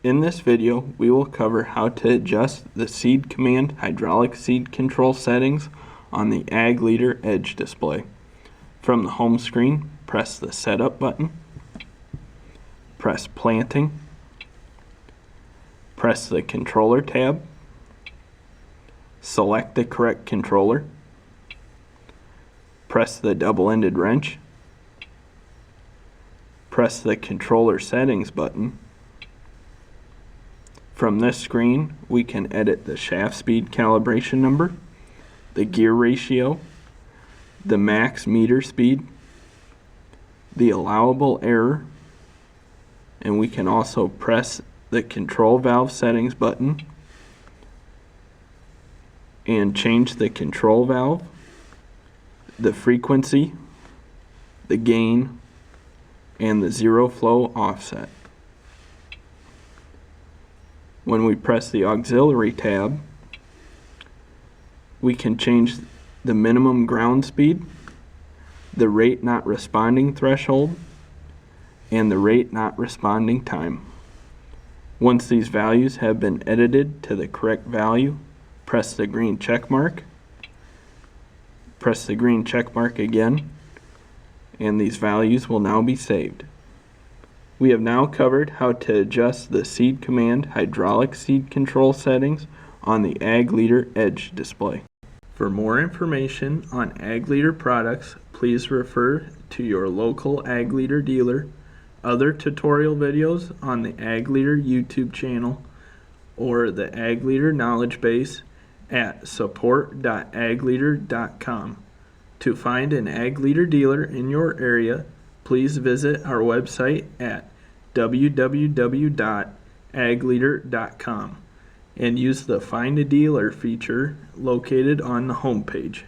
In this video, we will cover how to adjust the SeedCommand hydraulic seed control settings on the Ag Leader Edge display. From the home screen, press the Setup button, press Planting, press the Controller tab, select the correct controller, press the double-ended wrench, press the Controller Settings button. From this screen, we can edit the shaft speed calibration number, the gear ratio, the max meter speed, the allowable error, and we can also press the control valve settings button and change the control valve, the frequency, the gain, and the zero flow offset. When we press the auxiliary tab, we can change the minimum ground speed, the rate not responding threshold, and the rate not responding time. Once these values have been edited to the correct value, press the green check mark, press the green check mark again, and these values will now be saved. We have now covered how to adjust the SeedCommand hydraulic seed control settings on the Ag Leader Edge display. For more information on Ag Leader products, please refer to your local Ag Leader dealer, other tutorial videos on the Ag Leader YouTube channel, or the Ag Leader Knowledgebase at support.agleader.com. To find an Ag Leader dealer in your area, please visit our website at www.agleader.com and use the Find a Dealer feature located on the home page.